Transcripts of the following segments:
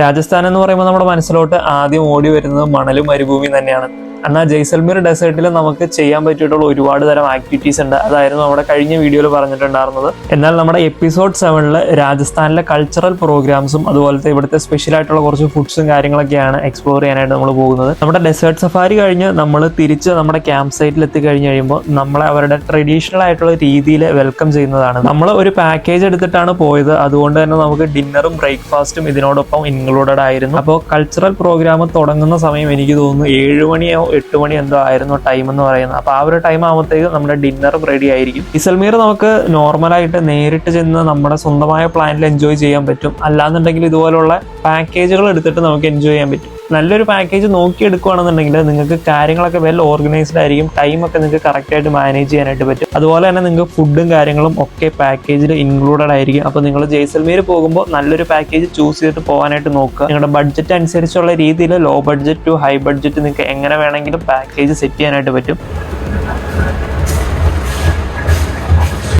രാജസ്ഥാൻ എന്ന് പറയുമ്പോൾ നമ്മുടെ മനസ്സിലോട്ട് ആദ്യം ഓടി വരുന്നത് മണലും മരുഭൂമിയും തന്നെയാണ്. എന്നാൽ ജയ്സൽമീർ ഡെസേർട്ടിൽ നമുക്ക് ചെയ്യാൻ പറ്റിയിട്ടുള്ള ഒരുപാട് തരം ആക്ടിവിറ്റീസ് ഉണ്ട്. അതായിരുന്നു നമ്മുടെ കഴിഞ്ഞ വീഡിയോയിൽ പറഞ്ഞിട്ടുണ്ടായിരുന്നത്. എന്നാൽ നമ്മുടെ എപ്പിസോഡ് 7 രാജസ്ഥാനിലെ കൾച്ചറൽ പ്രോഗ്രാംസും അതുപോലത്തെ ഇവിടുത്തെ സ്പെഷ്യൽ ആയിട്ടുള്ള കുറച്ച് ഫുഡ്സും കാര്യങ്ങളൊക്കെയാണ് എക്സ്പ്ലോർ ചെയ്യാനായിട്ട് നമ്മൾ പോകുന്നത്. നമ്മുടെ ഡെസേർട്ട് സഫാരി കഴിഞ്ഞ് നമ്മൾ തിരിച്ച് നമ്മുടെ ക്യാമ്പ് സൈറ്റിൽ എത്തിക്കഴിഞ്ഞ് കഴിയുമ്പോൾ നമ്മളെ അവരുടെ ട്രഡീഷണൽ ആയിട്ടുള്ള രീതിയിൽ വെൽക്കം ചെയ്യുന്നതാണ്. നമ്മൾ ഒരു പാക്കേജ് എടുത്തിട്ടാണ് പോയത്, അതുകൊണ്ട് തന്നെ നമുക്ക് ഡിന്നറും ബ്രേക്ക്ഫാസ്റ്റും ഇതിനോടൊപ്പം ഇൻക്ലൂഡഡ് ആയിരുന്നു. അപ്പോൾ കൾച്ചറൽ പ്രോഗ്രാം തുടങ്ങുന്ന സമയം എനിക്ക് തോന്നുന്നു 7 മണിയോ 8 മണി എന്തോ ആയിരുന്നു ടൈം എന്ന് പറയുന്നത്. അപ്പോൾ ആ ഒരു ടൈം ആകുമ്പോഴത്തേക്ക് നമ്മുടെ ഡിന്നറും റെഡി ആയിരിക്കും. ജയ്സൽമീർ നമുക്ക് നോർമലായിട്ട് നേരിട്ട് ചെന്ന് നമ്മുടെ സ്വന്തമായ പ്ലാനിൽ എൻജോയ് ചെയ്യാൻ പറ്റും. അല്ലാന്നുണ്ടെങ്കിൽ ഇതുപോലുള്ള പാക്കേജുകൾ എടുത്തിട്ട് നമുക്ക് എൻജോയ് ചെയ്യാൻ പറ്റും. നല്ലൊരു പാക്കേജ് നോക്കി എടുക്കുകയാണെന്നുണ്ടെങ്കിൽ നിങ്ങൾക്ക് കാര്യങ്ങളൊക്കെ വെൽ ഓർഗനൈസ്ഡ് ആയിരിക്കും. ടൈമൊക്കെ നിങ്ങൾക്ക് കറക്റ്റായിട്ട് മാനേജ് ചെയ്യാനായിട്ട് പറ്റും. അതുപോലെ തന്നെ നിങ്ങൾക്ക് ഫുഡും കാര്യങ്ങളും ഒക്കെ പാക്കേജിൽ ഇൻക്ലൂഡഡ് ആയിരിക്കും. അപ്പോൾ നിങ്ങൾ ജയ്സൽമീർ പോകുമ്പോൾ നല്ലൊരു പാക്കേജ് ചൂസ് ചെയ്തിട്ട് പോകാനായിട്ട് നോക്കുക. നിങ്ങളുടെ ബഡ്ജറ്റ് അനുസരിച്ചുള്ള രീതിയിൽ low budget to high budget നിങ്ങൾക്ക് എങ്ങനെ വേണമെങ്കിലും പാക്കേജ് സെറ്റ് ചെയ്യാനായിട്ട് പറ്റും.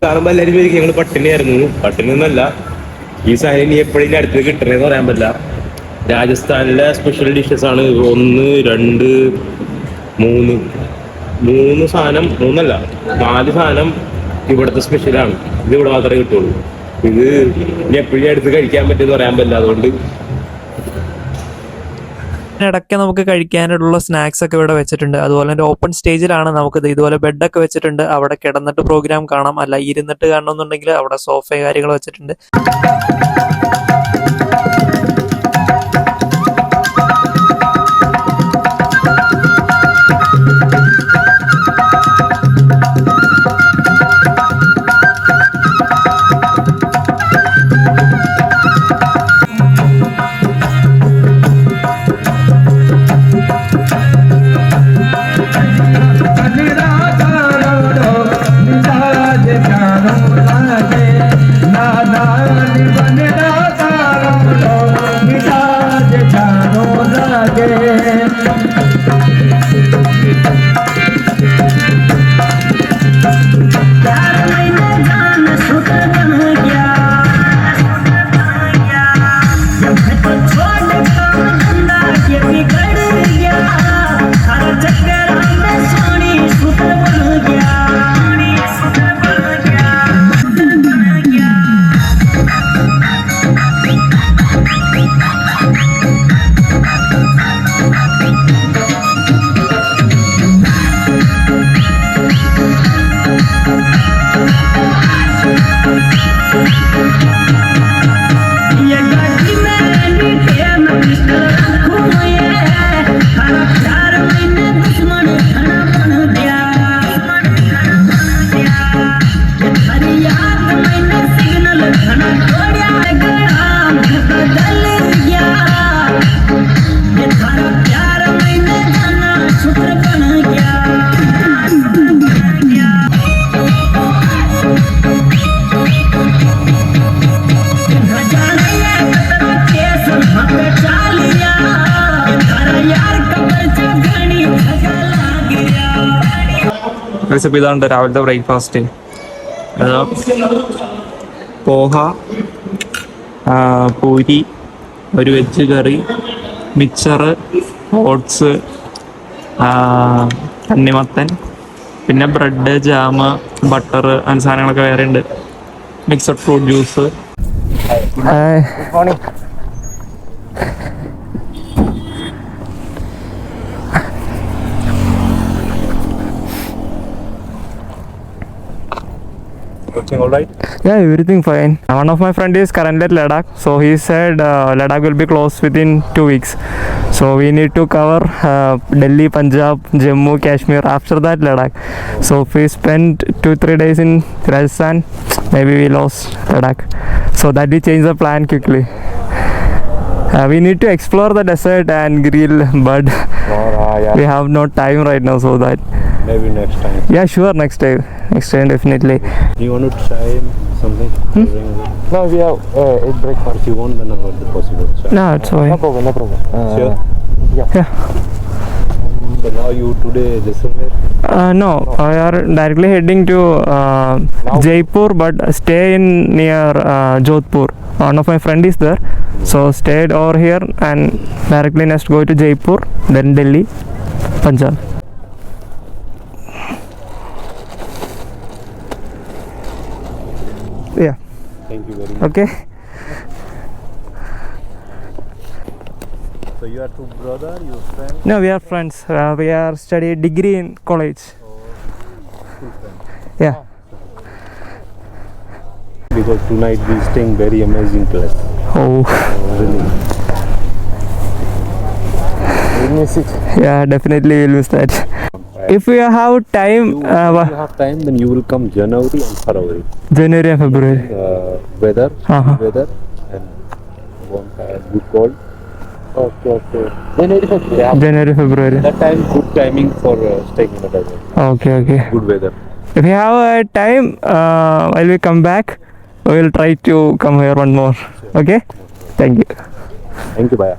കാണുമ്പോൾ എല്ലാവരും പേര് ഞങ്ങൾ പട്ടിണിയായിരുന്നു. പട്ടിണി ഒന്നല്ല, ഈ സാധനം ഇനി എപ്പോഴും അടുത്ത് കിട്ടണേന്ന് പറയാൻ പറ്റില്ല. രാജസ്ഥാനിലെ സ്പെഷ്യൽ ഡിഷസ് ആണ്. 1 2 3 സാധനം, 3 അല്ല 4 സാധനം ഇവിടുത്തെ സ്പെഷ്യലാണ്. ഇത് ഇവിടെ മാത്രമേ കിട്ടുള്ളൂ. ഇത് ഇനി എപ്പോഴും അടുത്ത് കഴിക്കാൻ പറ്റുമെന്ന് പറയാൻ പറ്റില്ല. അതുകൊണ്ട് ഇടയ്ക്ക് നമുക്ക് കഴിക്കാനായിട്ടുള്ള സ്നാക്സ് ഒക്കെ ഇവിടെ വെച്ചിട്ടുണ്ട്. അതുപോലെ തന്നെ ഓപ്പൺ സ്റ്റേജിലാണ് നമുക്ക് ഇതുപോലെ ബെഡൊക്കെ വെച്ചിട്ടുണ്ട്. അവിടെ കിടന്നിട്ട് പ്രോഗ്രാം കാണാം, അല്ല ഇരുന്നിട്ട് കാണണമെന്നുണ്ടെങ്കിൽ അവിടെ സോഫ കാര്യങ്ങൾ വെച്ചിട്ടുണ്ട്. ഇതാണ് രാവിലത്തെ ബ്രേക്ക്ഫാസ്റ്റ്. പോഹ, പൂരി, ഒരു വെജ് കറി, മിക്സർ, ഓട്സ്, തണ്ണിമത്തൻ, പിന്നെ ബ്രെഡ്, ജാം, ബട്ടർ അങ്ങനെ സാധനങ്ങളൊക്കെ വേറെ ഉണ്ട്. Mixed fruit juice. Everything all right? Yeah, everything fine. One of my friend is currently at Ladakh, so he said Ladakh will be closed within 2 weeks. So we need to cover Delhi, Punjab, Jammu, Kashmir. After that, Ladakh. So if we spend 2-3 days in Rajasthan, maybe we lost Ladakh. So that we change the plan quickly. We need to explore the desert and grill, but we have no time right now, so that maybe next time. Yeah, sure, next time definitely. Do you want to try something? No, we have eat breakfast. If you want, then I will be possible. Try. No, it's fine. No problem. Sure. Yeah. So now you today Jaisalmer? No, I are directly heading to Jaipur, but stay in near Jodhpur. One of my friend is there, so stayed over here and directly next go to Jaipur, then Delhi, Punjab. Yeah. Thank you very much. Okay. So you are two brother, your friend? No, we are friends. We are studying degree in college. Yeah. Because tonight we staying very amazing place. Oh. Really. We'll miss it. Yeah, definitely we'll miss that. If we have time, If you have time, then you will come January and February. January and February. Weather, Uh-huh. weather, and won't have good cold. Okay. January, February. January, February. That time, good timing for staying in the desert. Okay. Good weather. If we have time, while we come back, we will try to come here one more. Okay? Thank you. Thank you, Baya.